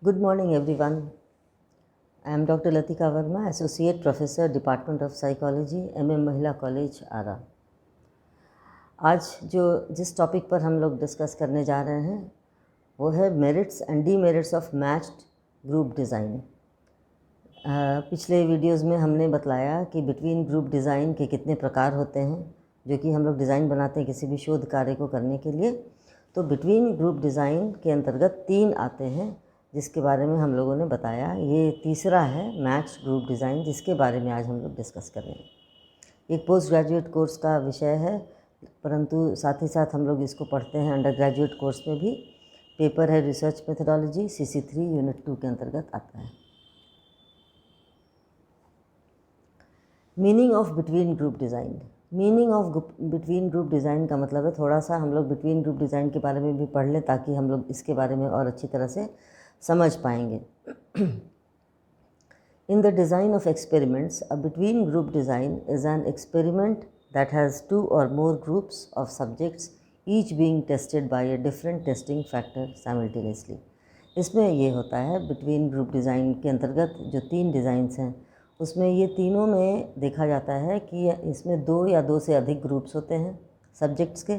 Good morning everyone. I am Dr. Latika Verma, Associate Professor, Department of Psychology, MM महिला college आरा। आज जिस topic पर हम लोग डिस्कस करने जा रहे हैं वो है merits and demerits of matched group design. पिछले वीडियोस में हमने बतलाया कि बिटवीन ग्रुप डिज़ाइन के कितने प्रकार होते हैं, जो कि हम लोग डिज़ाइन बनाते हैं किसी भी शोध कार्य को करने के लिए। तो बिटवीन ग्रुप डिज़ाइन के अंतर्गत 3 आते हैं जिसके बारे में हम लोगों ने बताया। ये तीसरा है मैच्ड ग्रुप डिज़ाइन, जिसके बारे में आज हम लोग डिस्कस कर रहे हैं। एक पोस्ट ग्रेजुएट कोर्स का विषय है, परंतु साथ ही साथ हम लोग इसको पढ़ते हैं अंडर ग्रेजुएट कोर्स में भी। पेपर है रिसर्च मेथोडोलॉजी, CC3 यूनिट 2 के अंतर्गत आता है। Meaning of between group design. Meaning of between group design का मतलब है, थोड़ा सा हम लोग बिटवीन ग्रुप डिज़ाइन के बारे में भी पढ़ लें ताकि हम लोग इसके बारे में और अच्छी तरह से समझ पाएंगे। In the design of experiments, a between group design is an experiment that has 2 or more groups of subjects, each being tested by a different testing factor simultaneously. इसमें ये होता है बिटवीन ग्रुप डिज़ाइन के अंतर्गत जो 3 designs हैं उसमें ये तीनों में देखा जाता है कि इसमें 2 या 2 से अधिक ग्रुप्स होते हैं सब्जेक्ट्स के,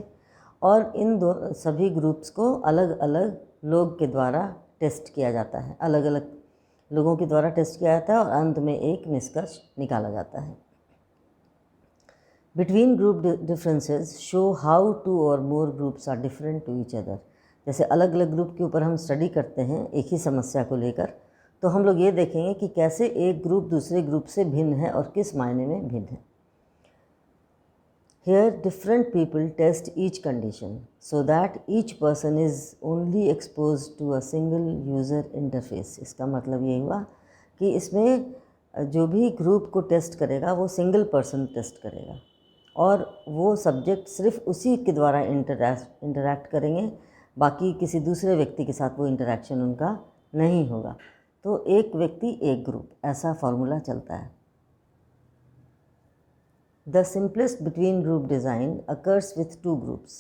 और इन सभी ग्रुप्स को अलग अलग लोग के द्वारा टेस्ट किया जाता है, अलग अलग लोगों के द्वारा टेस्ट किया जाता है और अंत में एक निष्कर्ष निकाला जाता है। Between group differences show how 2 or more groups are different to each other. जैसे अलग अलग ग्रुप के ऊपर हम स्टडी करते हैं एक ही समस्या को लेकर, तो हम लोग ये देखेंगे कि कैसे एक ग्रुप दूसरे ग्रुप से भिन्न है और किस मायने में भिन्न है। Here different people test each condition so that each person is only exposed to a single user interface। इसका मतलब ये हुआ कि इसमें जो भी ग्रुप को टेस्ट करेगा वो सिंगल पर्सन टेस्ट करेगा और वो सब्जेक्ट सिर्फ उसी के द्वारा इंटरैक्ट करेंगे, बाकी किसी दूसरे व्यक्ति के साथ वो इंटरैक्शन उनका नहीं होगा। तो एक व्यक्ति एक ग्रुप, ऐसा फॉर्मूला चलता है। The simplest between group design occurs with 2 groups।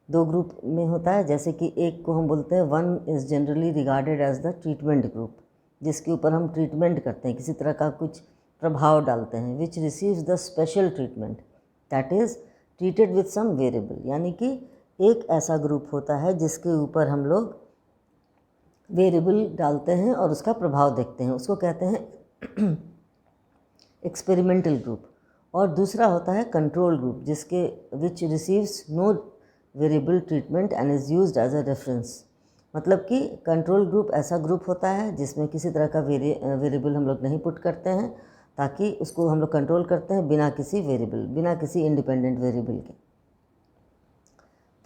2 group में होता है, जैसे कि एक को हम बोलते हैं one is generally regarded as the treatment group, जिसके ऊपर हम ट्रीटमेंट करते हैं, किसी तरह का कुछ प्रभाव डालते हैं। Which receives the special treatment that is treated with some variable. यानी कि एक ऐसा ग्रुप होता है जिसके ऊपर हम लोग वेरिएबल डालते हैं और उसका प्रभाव देखते हैं, उसको कहते हैं एक्सपेरिमेंटल ग्रुप। और दूसरा होता है कंट्रोल ग्रुप, जिसके which receives no variable treatment and is used as a reference. मतलब कि कंट्रोल ग्रुप ऐसा ग्रुप होता है जिसमें किसी तरह का वेरिएबल हम लोग नहीं पुट करते हैं, ताकि उसको हम लोग कंट्रोल करते हैं बिना किसी वेरिएबल, बिना किसी इंडिपेंडेंट वेरिएबल के।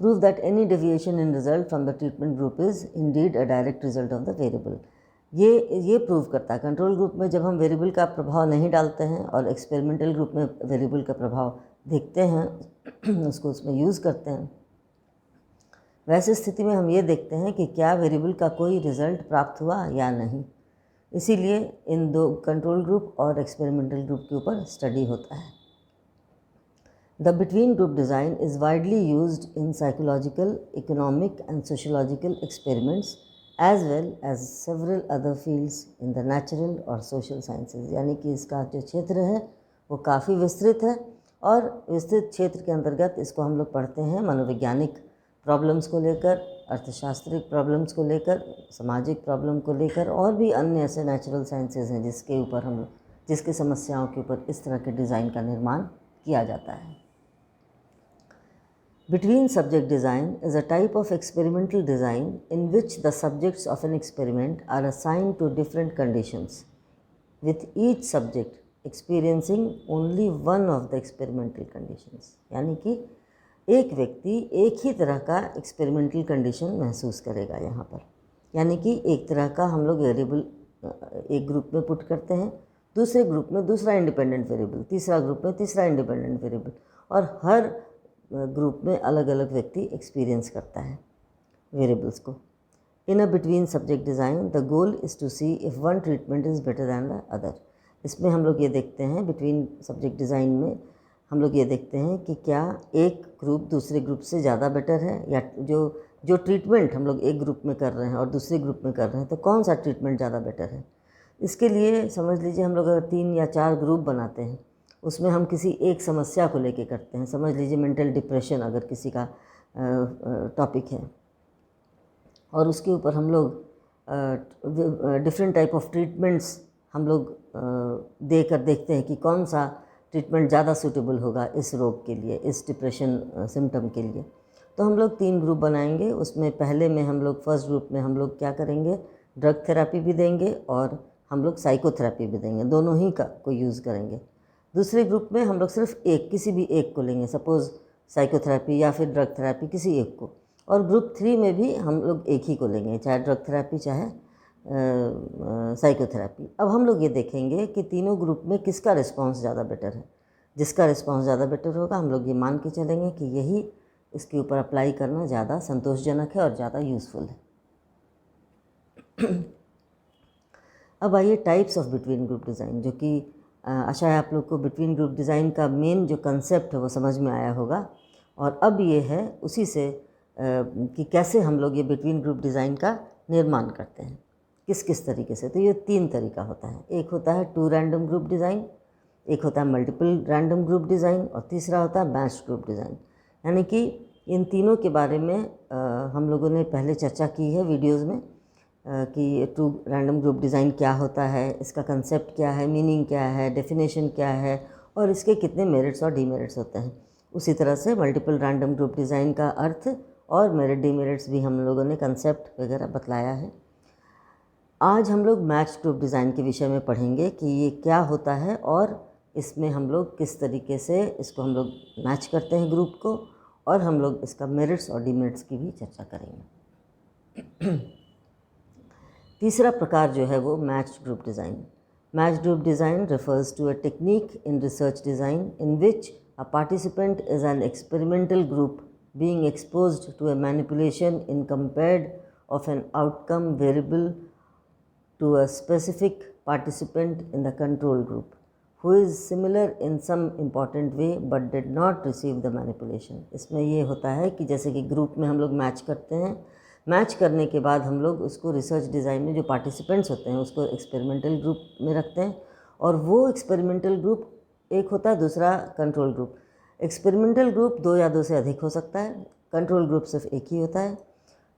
Prove that any deviation in result from the treatment group is indeed a direct result of the variable. ये प्रूव करता है कंट्रोल ग्रुप में जब हम वेरिएबल का प्रभाव नहीं डालते हैं और एक्सपेरिमेंटल ग्रुप में वेरिएबल का प्रभाव देखते हैं उसको उसमें यूज़ करते हैं, वैसे स्थिति में हम ये देखते हैं कि क्या वेरिएबल का कोई रिजल्ट प्राप्त हुआ या नहीं। इसीलिए इन 2 कंट्रोल ग्रुप और एक्सपेरिमेंटल ग्रुप के ऊपर स्टडी होता है। The between group design is widely used in psychological, economic and sociological experiments as well as several other fields in the natural और social sciences। यानी कि इसका जो क्षेत्र है वो काफ़ी विस्तृत है और विस्तृत क्षेत्र के अंतर्गत इसको हम लोग पढ़ते हैं मनोवैज्ञानिक प्रॉब्लम्स को लेकर, अर्थशास्त्रिक प्रॉब्लम्स को लेकर, सामाजिक प्रॉब्लम को लेकर, और भी अन्य ऐसे नेचुरल साइंसेज हैं जिसके ऊपर हम जिसकी समस्याओं के ऊपर इस तरह के डिज़ाइन का निर्माण किया जाता है। Between subject design is a type of experimental design in which the subjects of an experiment are assigned to different conditions, with each subject experiencing only one of the experimental conditions। यानी कि एक व्यक्ति एक ही तरह का experimental condition महसूस करेगा यहाँ पर। यानी कि एक तरह का हम लोग वेरिएबल एक ग्रुप में पुट करते हैं, दूसरे ग्रुप में दूसरा इंडिपेंडेंट वेरिएबल, तीसरा ग्रुप में तीसरा इंडिपेंडेंट वेरिएबल, और हर ग्रुप में अलग अलग व्यक्ति एक्सपीरियंस करता है वेरिएबल्स को। In a between subject design the goal is to see if one treatment is better than the other. इसमें हम लोग ये देखते हैं बिटवीन सब्जेक्ट डिज़ाइन में हम लोग ये देखते हैं कि क्या एक ग्रुप दूसरे ग्रुप से ज़्यादा बेटर है, या जो ट्रीटमेंट हम लोग एक ग्रुप में कर रहे हैं और दूसरे ग्रुप में कर रहे हैं तो कौन सा ट्रीटमेंट ज़्यादा बेटर है। इसके लिए समझ लीजिए हम लोग अगर 3 या 4 ग्रुप बनाते हैं, उसमें हम किसी एक समस्या को लेके करते हैं। समझ लीजिए मेंटल डिप्रेशन अगर किसी का टॉपिक है, और उसके ऊपर हम लोग डिफरेंट टाइप ऑफ ट्रीटमेंट्स हम लोग देकर देखते हैं कि कौन सा ट्रीटमेंट ज़्यादा सूटेबल होगा इस रोग के लिए, इस डिप्रेशन सिम्टम के लिए। तो हम लोग 3 ग्रुप बनाएंगे। उसमें पहले में हम लोग फर्स्ट ग्रुप में हम लोग क्या करेंगे, ड्रग थेरेपी भी देंगे और हम लोग साइकोथेरेपी भी देंगे, दोनों ही को यूज़ करेंगे। दूसरे ग्रुप में हम लोग सिर्फ किसी भी एक को लेंगे, सपोज़ साइकोथेरेपी या फिर ड्रग थेरेपी किसी एक को। और ग्रुप 3 में भी हम लोग एक ही को लेंगे, चाहे ड्रग थेरेपी चाहे साइकोथेरेपी। अब हम लोग ये देखेंगे कि तीनों ग्रुप में किसका रिस्पांस ज़्यादा बेटर है। जिसका रिस्पांस ज़्यादा बेटर होगा हम लोग ये मान के चलेंगे कि यही इसके ऊपर अप्लाई करना ज़्यादा संतोषजनक है और ज़्यादा यूज़फुल है। अब आइए types of between group design, जो कि आशा है आप लोग को बिटवीन ग्रुप डिज़ाइन का मेन जो कंसेप्ट है वो समझ में आया होगा। और अब ये है उसी से कि कैसे हम लोग ये बिटवीन ग्रुप डिज़ाइन का निर्माण करते हैं, किस किस तरीके से। तो ये 3 तरीका होता है। एक होता है 2 रैंडम ग्रुप डिज़ाइन, एक होता है मल्टीपल रैंडम ग्रुप डिज़ाइन और तीसरा होता है मैच्ड ग्रुप डिज़ाइन। यानी कि इन तीनों के बारे में हम लोगों ने पहले चर्चा की है वीडियोज़ में कि 2 रैंडम ग्रुप डिज़ाइन क्या होता है, इसका कंसेप्ट क्या है, मीनिंग क्या है, डेफिनेशन क्या है और इसके कितने मेरिट्स और डीमेरिट्स होते हैं। उसी तरह से मल्टीपल रैंडम ग्रुप डिज़ाइन का अर्थ और मेरिट डीमेरिट्स भी हम लोगों ने कंसेप्ट वगैरह बतलाया है। आज हम लोग मैच ग्रुप डिज़ाइन के विषय में पढ़ेंगे कि ये क्या होता है और इसमें हम लोग किस तरीके से इसको हम लोग मैच करते हैं ग्रुप को, और हम लोग इसका मेरिट्स और डीमेरिट्स की भी चर्चा करेंगे। तीसरा प्रकार जो है वो matched group design. Matched group design refers to a technique in research design in which a participant is an experimental group being exposed to a manipulation in compared of an outcome variable to a specific participant in the control group who is similar in some important way but did not receive the manipulation। इसमें ये होता है कि जैसे कि group में हम लोग मैच करते हैं, मैच करने के बाद हम लोग उसको रिसर्च डिज़ाइन में जो पार्टिसिपेंट्स होते हैं उसको एक्सपेरिमेंटल ग्रुप में रखते हैं, और वो एक्सपेरिमेंटल ग्रुप एक होता है, दूसरा कंट्रोल ग्रुप। एक्सपेरिमेंटल ग्रुप 2 या 2 से अधिक हो सकता है, कंट्रोल ग्रुप सिर्फ एक ही होता है।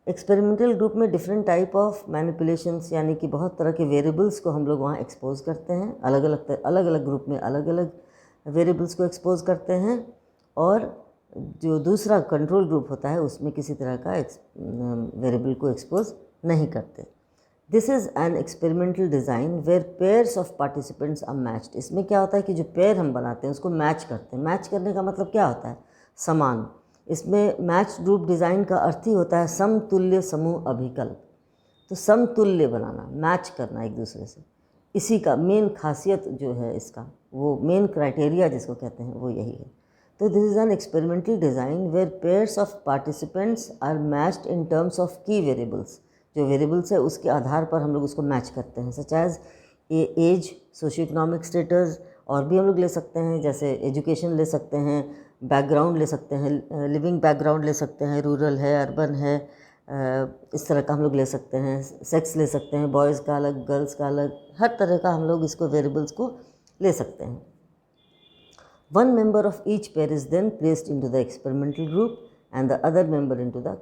एक्सपेरिमेंटल ग्रुप में डिफरेंट टाइप ऑफ मैनिपुलेशंस यानी कि बहुत तरह के वेरिएबल्स को हम लोग वहाँ एक्सपोज करते हैं। अलग अलग ग्रुप में अलग अलग वेरिएबल्स को एक्सपोज करते हैं, और जो दूसरा कंट्रोल ग्रुप होता है उसमें किसी तरह का वेरिएबल को एक्सपोज नहीं करते। This is an experimental design where pairs of participants are matched. इसमें क्या होता है कि जो पेयर हम बनाते हैं उसको मैच करते हैं। मैच करने का मतलब क्या होता है, समान। इसमें मैच ग्रुप डिज़ाइन का अर्थ ही होता है समतुल्य समूह अभिकल्प। तो समतुल्य बनाना, मैच करना एक दूसरे से, इसी का मेन खासियत जो है इसका, वो मेन क्राइटेरिया जिसको कहते हैं वो यही है। तो this is an experimental design where pairs of participants are matched in terms of key variables. जो वेरिएबल्स है उसके आधार पर हम लोग उसको मैच करते हैं, such as age, socio economic status, और भी हम लोग ले सकते हैं जैसे एजुकेशन ले सकते हैं, बैकग्राउंड ले सकते हैं, लिविंग बैकग्राउंड ले सकते हैं, रूरल है, अर्बन है, इस तरह का हम लोग ले सकते हैं। सेक्स ले सकते हैं, बॉयज़ का अलग, गर्ल्स का अलग, हर तरह का हम लोग इसको वेरिएबल्स को ले सकते हैं। One member of each pair is then placed into the experimental group and the other member into the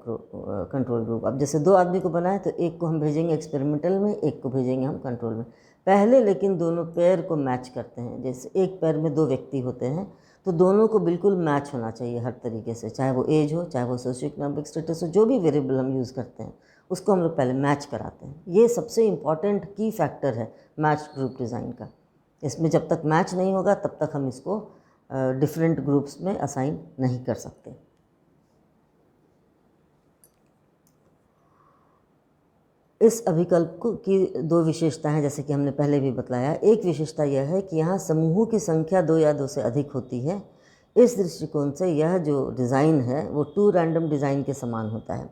control group। अब जैसे 2 आदमी को बनाए तो एक को हम भेजेंगे एक्सपेरिमेंटल में, एक को भेजेंगे हम कंट्रोल में। पहले लेकिन दोनों पेयर को मैच करते हैं। जैसे एक पेयर में 2 व्यक्ति होते हैं तो दोनों को बिल्कुल मैच होना चाहिए हर तरीके से, चाहे वो एज हो, चाहे वो सोशियो इकोनॉमिक स्टेटस हो, जो भी वेरिएबल हम यूज़ करते हैं उसको हम लोग पहले मैच कराते हैं। ये सबसे इम्पॉर्टेंट की फैक्टर है मैच ग्रुप डिज़ाइन का। इसमें जब तक मैच नहीं होगा तब तक हम इसको डिफरेंट ग्रुप्स में असाइन नहीं कर सकते। इस अभिकल्प की 2 विशेषताएं हैं, जैसे कि हमने पहले भी बतलाया। एक विशेषता यह है कि यहाँ समूहों की संख्या 2 या 2 से अधिक होती है। इस दृष्टिकोण से यह जो डिज़ाइन है वो 2 रैंडम डिज़ाइन के समान होता है।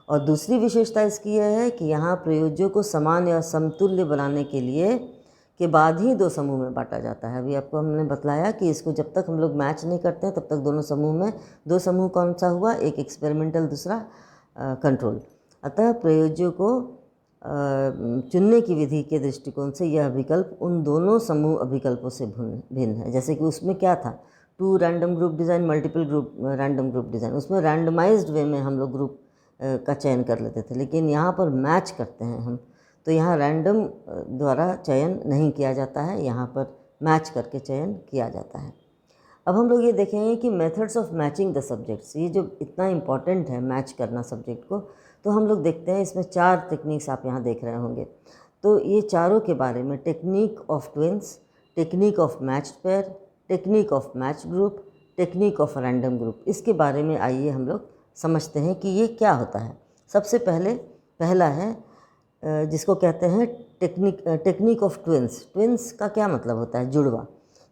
और दूसरी विशेषता इसकी यह है कि यहाँ प्रयोज्यों को समान या समतुल्य बनाने के लिए के बाद ही दो समूह में बांटा जाता है। अभी आपको हमने बतलाया कि इसको जब तक हम लोग मैच नहीं करते हैं तब तक दोनों समूह में, दो समूह कौन सा हुआ, एक एक्सपेरिमेंटल, दूसरा कंट्रोल। अतः प्रयोज्यों को चुनने की विधि के दृष्टिकोण से यह विकल्प उन दोनों समूह अभिकल्पों से भिन्न है। जैसे कि उसमें क्या था, 2 random group design, multiple group random group design, उसमें रैंडमाइज्ड वे में हम लोग ग्रुप का चयन कर लेते थे, लेकिन यहाँ पर मैच करते हैं हम, तो यहाँ रैंडम द्वारा चयन नहीं किया जाता है, यहाँ पर मैच करके चयन किया जाता है। अब हम लोग ये देखेंगे कि methods of matching the subjects, ये जो इतना इम्पॉर्टेंट है मैच करना सब्जेक्ट को, तो हम लोग देखते हैं इसमें 4 टेक्निक्स आप यहाँ देख रहे होंगे। तो ये चारों के बारे में, technique of twins, technique of matched pair, technique of match group, technique of random group, इसके बारे में आइए हम लोग समझते हैं कि ये क्या होता है। सबसे पहला है जिसको कहते हैं टेक्निक ऑफ ट्विंस। ट्विंस का क्या मतलब होता है, जुड़वा।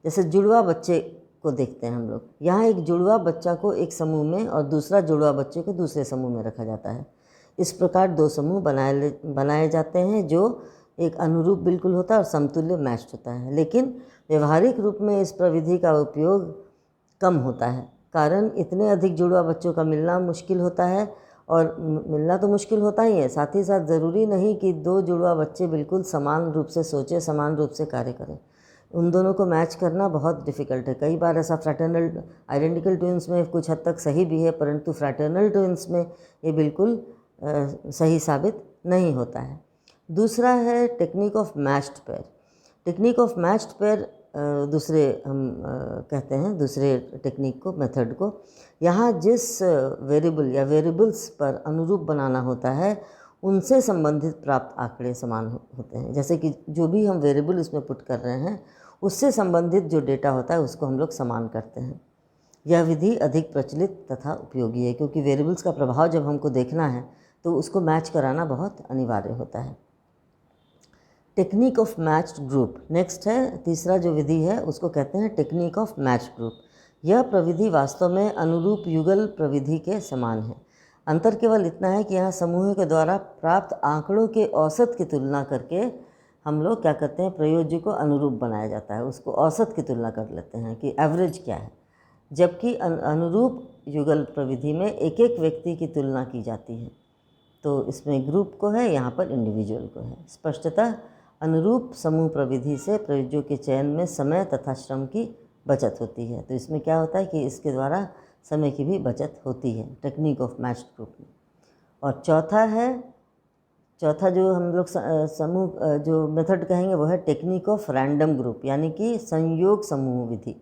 जैसे जुड़वा बच्चे को देखते हैं हम लोग, यहाँ एक जुड़वा बच्चा को एक समूह में और दूसरा जुड़वा बच्चे को दूसरे समूह में रखा जाता है। इस प्रकार दो समूह बनाए जाते हैं जो एक अनुरूप बिल्कुल होता है और समतुल्य मैच्ड होता है। लेकिन व्यवहारिक रूप में इस प्रविधि का उपयोग कम होता है, कारण इतने अधिक जुड़वा बच्चों का मिलना मुश्किल होता है, और मिलना तो मुश्किल होता ही है, साथ ही साथ ज़रूरी नहीं कि दो जुड़वा बच्चे बिल्कुल समान रूप से सोचें, समान रूप से कार्य करें। उन दोनों को मैच करना बहुत डिफ़िकल्ट है। कई बार ऐसा फ्रैटर्नल आइडेंटिकल ट्विंस में कुछ हद तक सही भी है, परंतु फ्रैटर्नल ट्विंस में ये बिल्कुल सही साबित नहीं होता है। दूसरा है technique of matched pair. Technique of matched pair दूसरे हम कहते हैं दूसरे टेक्निक को, मेथड को। यहाँ जिस वेरिएबल या वेरिएबल्स पर अनुरूप बनाना होता है उनसे संबंधित प्राप्त आंकड़े समान होते हैं। जैसे कि जो भी हम वेरिएबल इसमें पुट कर रहे हैं उससे संबंधित जो डेटा होता है उसको हम लोग समान करते हैं। यह विधि अधिक प्रचलित तथा उपयोगी है, क्योंकि वेरिएबल्स का प्रभाव जब हमको देखना है तो उसको मैच कराना बहुत अनिवार्य होता है। Technique of matched group next है। तीसरा जो विधि है उसको कहते हैं टेक्निक ऑफ मैच्ड ग्रुप। यह प्रविधि वास्तव में अनुरूप युगल प्रविधि के समान है। अंतर केवल इतना है कि यहाँ समूहों के द्वारा प्राप्त आंकड़ों के औसत की तुलना करके हम लोग क्या करते हैं, प्रयोज्य को अनुरूप बनाया जाता है, उसको औसत की तुलना कर लेते हैं कि एवरेज क्या है। जबकि अनुरूप युगल प्रविधि में एक एक व्यक्ति की तुलना की जाती है, तो इसमें ग्रुप को है, यहाँ पर इंडिविजुअल को है। स्पष्टतः अनुरूप समूह प्रविधि से प्रयोज्यों के चयन में समय तथा श्रम की बचत होती है। तो इसमें क्या होता है कि इसके द्वारा समय की भी बचत होती है टेक्निक ऑफ मैच्ड ग्रुप में। और चौथा जो हम लोग समूह जो मेथड कहेंगे वो है टेक्निक ऑफ रैंडम ग्रुप, यानी कि संयोग समूह विधि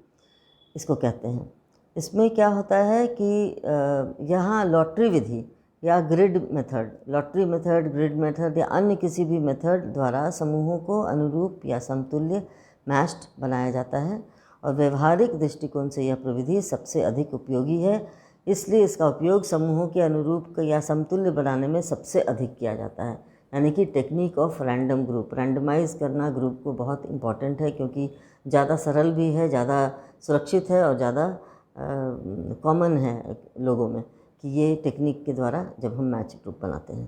इसको कहते हैं। इसमें क्या होता है कि यहाँ लॉटरी विधि या grid method, lottery method, grid method या अन्य किसी भी मेथड द्वारा समूहों को अनुरूप या समतुल्य मैच्ड बनाया जाता है, और व्यवहारिक दृष्टिकोण से यह प्रविधि सबसे अधिक उपयोगी है। इसलिए इसका उपयोग समूहों के अनुरूप या समतुल्य बनाने में सबसे अधिक किया जाता है। यानी कि technique of random group, randomise करना ग्रुप को बहुत इम्पॉर्टेंट है, क्योंकि ज़्यादा सरल भी है, ज़्यादा सुरक्षित है और ज़्यादा कॉमन है लोगों में कि ये टेक्निक के द्वारा जब हम मैच ग्रुप बनाते हैं।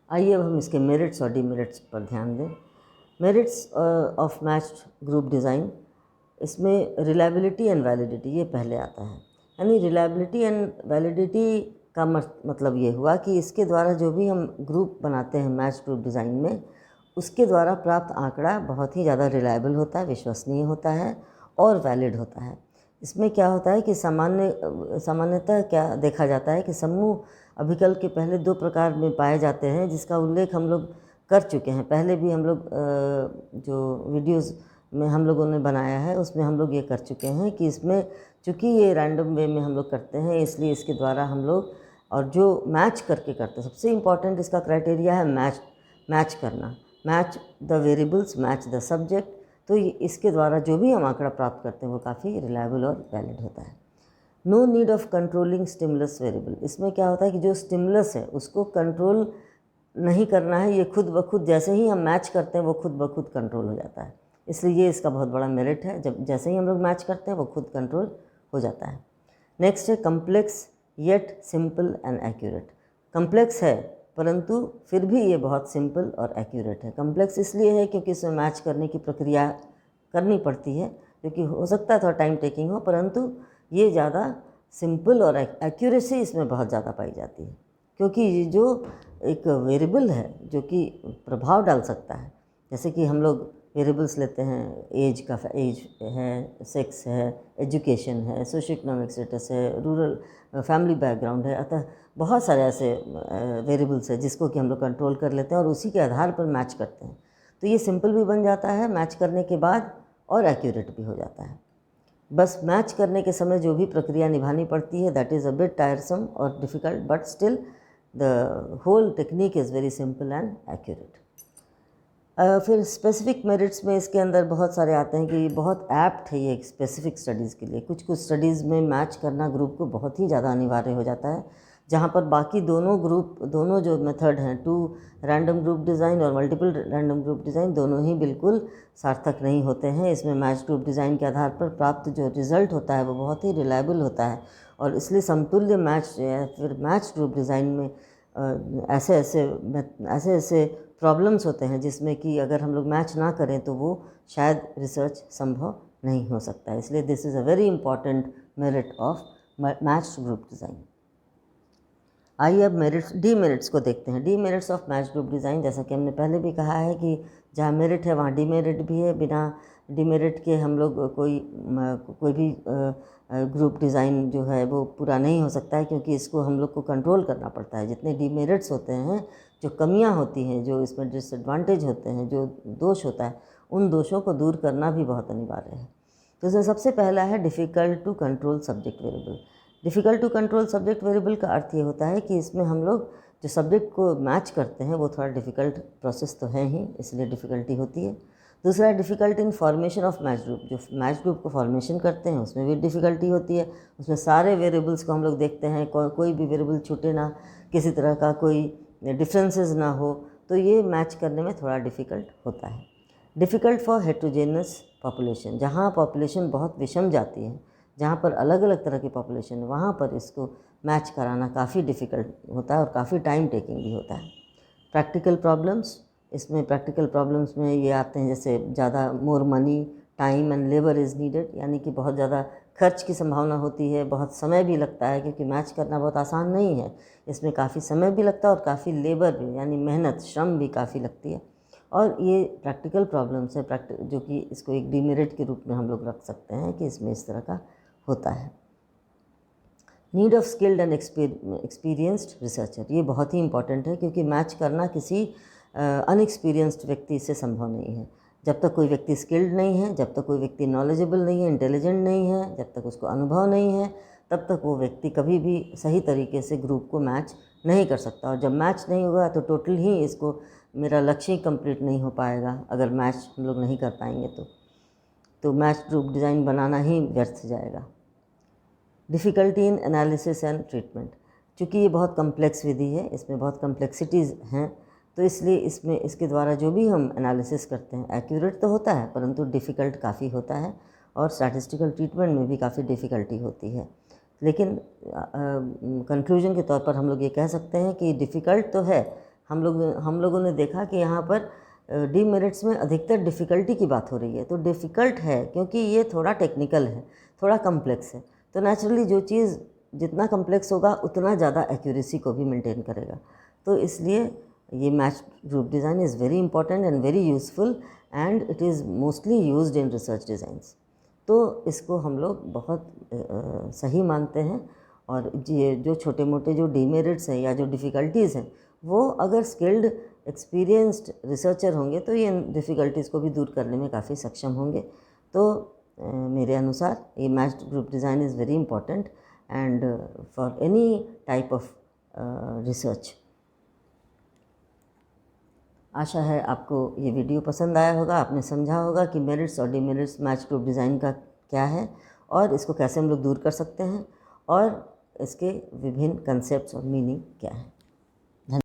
आइए अब हम इसके मेरिट्स और डीमेरिट्स पर ध्यान दें। Merits of matched group design, इसमें रिलायबिलिटी एंड वैलिडिटी ये पहले आता है। यानी रिलायबिलिटी एंड वैलिडिटी का मतलब ये हुआ कि इसके द्वारा जो भी हम ग्रुप बनाते हैं मैच ग्रुप डिज़ाइन में, उसके द्वारा प्राप्त आंकड़ा बहुत ही ज़्यादा रिलायबल होता है, विश्वसनीय होता है और वैलिड होता है। इसमें क्या होता है कि सामान्यतः क्या देखा जाता है कि समूह अभिकल्प के पहले 2 प्रकार में पाए जाते हैं, जिसका उल्लेख हम लोग कर चुके हैं। पहले भी हम लोग जो वीडियोज़ में हम लोगों ने बनाया है उसमें हम लोग ये कर चुके हैं कि इसमें चूँकि ये रैंडम वे में हम लोग करते हैं, इसलिए इसके द्वारा हम लोग और जो मैच करके करते हैं, सबसे इम्पॉर्टेंट इसका क्राइटेरिया है मैच करना, match the variables, match the subject. तो इसके द्वारा जो भी हम आंकड़ा प्राप्त करते हैं वो काफ़ी रिलायबल और वैलिड होता है। No need of controlling stimulus variable, इसमें क्या होता है कि जो स्टिमुलस है उसको कंट्रोल नहीं करना है, ये खुद ब खुद जैसे ही हम मैच करते हैं वो खुद ब खुद कंट्रोल हो जाता है। इसलिए ये इसका बहुत बड़ा मेरिट है, जब जैसे ही हम लोग मैच करते हैं वो खुद कंट्रोल हो जाता है। नेक्स्ट है complex yet simple and accurate. Complex है परंतु फिर भी ये बहुत सिंपल और एक्यूरेट है। कम्प्लेक्स इसलिए है क्योंकि इसमें मैच करने की प्रक्रिया करनी पड़ती है, क्योंकि हो सकता है थोड़ा टाइम टेकिंग हो, परंतु ये ज़्यादा सिंपल और एक्यूरेसी इसमें बहुत ज़्यादा पाई जाती है। क्योंकि ये जो एक वेरिएबल है जो कि प्रभाव डाल सकता है, जैसे कि हम लोग वेरिएबल्स लेते हैं, एज है, सेक्स है, एजुकेशन है, सोशो इकोनॉमिक स्टेटस है, रूरल फैमिली बैकग्राउंड है, अतः बहुत सारे ऐसे वेरिएबल्स है जिसको कि हम लोग कंट्रोल कर लेते हैं और उसी के आधार पर मैच करते हैं। तो ये सिंपल भी बन जाता है मैच करने के बाद और एक्यूरेट भी हो जाता है। बस मैच करने के समय जो भी प्रक्रिया निभानी पड़ती है that is a bit tiresome और difficult, but still the whole technique is very simple and accurate. फिर स्पेसिफिक मेरिट्स में इसके अंदर बहुत सारे आते हैं कि बहुत ऐप्ट है ये स्पेसिफिक स्टडीज़ के लिए। कुछ स्टडीज़ में मैच करना ग्रुप को बहुत ही ज़्यादा अनिवार्य हो जाता है, जहाँ पर बाकी दोनों जो मेथड हैं, 2 रैंडम ग्रुप डिज़ाइन और मल्टीपल रैंडम ग्रुप डिज़ाइन, दोनों ही बिल्कुल सार्थक नहीं होते हैं। इसमें मैच ग्रुप डिज़ाइन के आधार पर प्राप्त जो रिज़ल्ट होता है वो बहुत ही रिलायबल होता है और इसलिए समतुल्य मैच या फिर मैच ग्रुप डिज़ाइन में ऐसे ऐसे प्रॉब्लम्स होते हैं जिसमें कि अगर हम लोग मैच ना करें तो वो शायद रिसर्च संभव नहीं हो सकता है। इसलिए this is a very important merit of match group design. आइए अब डीमेरिट्स को देखते हैं। Demerits of match group design, जैसा कि हमने पहले भी कहा है कि जहाँ मेरिट है वहाँ डीमेरिट भी है। बिना डीमेरिट के हम लोग कोई भी ग्रुप डिज़ाइन जो है वो पूरा नहीं हो सकता है, क्योंकि इसको हम लोग को कंट्रोल करना पड़ता है। जितने डीमेरिट्स होते हैं, जो कमियां होती हैं, जो इसमें डिसएडवांटेज होते हैं, जो दोष होता है, उन दोषों को दूर करना भी बहुत अनिवार्य है। तो इसमें सबसे पहला है difficult to control subject variable. Difficult to control subject variable का अर्थ ये होता है कि इसमें हम लोग जो सब्जेक्ट को मैच करते हैं वो थोड़ा डिफ़िकल्ट प्रोसेस तो है ही, इसलिए डिफ़िकल्टी होती है। दूसरा है difficult in formation of match group. जो मैच ग्रुप को फॉर्मेशन करते हैं उसमें भी डिफ़िकल्टी होती है। उसमें सारे वेरिएबल्स को हम लोग देखते हैं, कोई भी वेरिएबल छूटे ना, किसी तरह का कोई डिफरेंसेस ना हो, तो ये मैच करने में थोड़ा डिफ़िकल्ट होता है। डिफ़िकल्ट फॉर हेट्रोजेनस पॉपुलेशन, जहाँ पॉपुलेशन बहुत विषम जाती है, जहाँ पर अलग अलग तरह की पॉपुलेशन है, वहाँ पर इसको मैच कराना काफ़ी डिफ़िकल्ट होता है और काफ़ी टाइम टेकिंग भी होता है। प्रैक्टिकल प्रॉब्लम्स, इसमें प्रैक्टिकल प्रॉब्लम्स में ये आते हैं जैसे ज़्यादा more money, time and labour is needed, यानी कि बहुत ज़्यादा खर्च की संभावना होती है, बहुत समय भी लगता है, क्योंकि मैच करना बहुत आसान नहीं है। इसमें काफ़ी समय भी लगता है और काफ़ी लेबर भी, यानी मेहनत, श्रम भी काफ़ी लगती है। और ये प्रैक्टिकल प्रॉब्लम्स है जो कि इसको एक डीमेरिट के रूप में हम लोग रख सकते हैं कि इसमें इस तरह का होता है। Need of skilled and experienced researcher, ये बहुत ही इंपॉर्टेंट है, क्योंकि मैच करना किसी अनएक्सपीरियंस्ड व्यक्ति से संभव नहीं है। जब तक कोई व्यक्ति स्किल्ड नहीं है, जब तक कोई व्यक्ति नॉलेजेबल नहीं है, इंटेलिजेंट नहीं है, जब तक उसको अनुभव नहीं है, तब तक वो व्यक्ति कभी भी सही तरीके से ग्रुप को मैच नहीं कर सकता। और जब मैच नहीं होगा तो टोटल ही इसको मेरा लक्ष्य ही कंप्लीट नहीं हो पाएगा। अगर मैच हम लोग नहीं कर पाएंगे तो मैच ग्रुप डिज़ाइन बनाना ही व्यर्थ जाएगा। Difficulty in analysis and treatment, चूँकि ये बहुत कम्प्लेक्स विधि है, इसमें बहुत कम्प्लेक्सिटीज़ हैं, तो इसलिए इसके द्वारा जो भी हम एनालिसिस करते हैं एक्यूरेट तो होता है, परंतु डिफ़िकल्ट काफ़ी होता है और स्टैटिस्टिकल ट्रीटमेंट में भी काफ़ी डिफ़िकल्टी होती है। लेकिन कंक्लूजन के तौर पर हम लोग ये कह सकते हैं कि डिफ़िकल्ट तो है। हम लोगों ने देखा कि यहाँ पर डीमेरिट्स में अधिकतर डिफ़िकल्टी की बात हो रही है। तो डिफ़िकल्ट है क्योंकि ये थोड़ा टेक्निकल है, थोड़ा कम्प्लेक्स है, तो नेचुरली जो चीज़ जितना कम्प्लेक्स होगा उतना ज़्यादा एक्यूरेसी को भी मेंटेन करेगा। तो इसलिए ये match group design is very important and very useful and it is mostly used in research designs. तो इसको हम लोग बहुत सही मानते हैं। और ये जो छोटे मोटे जो डीमेरिट्स हैं या जो डिफ़िकल्टीज़ हैं, वो अगर स्किल्ड एक्सपीरियंस्ड रिसर्चर होंगे तो ये डिफ़िकल्टीज़ को भी दूर करने में काफ़ी सक्षम होंगे। तो मेरे अनुसार ये match group design is very important and for any type of research. आशा है आपको ये वीडियो पसंद आया होगा, आपने समझा होगा कि मेरिट्स और डीमेरिट्स मैच ग्रुप डिज़ाइन का क्या है और इसको कैसे हम लोग दूर कर सकते हैं और इसके विभिन्न कंसेप्ट्स और मीनिंग क्या है।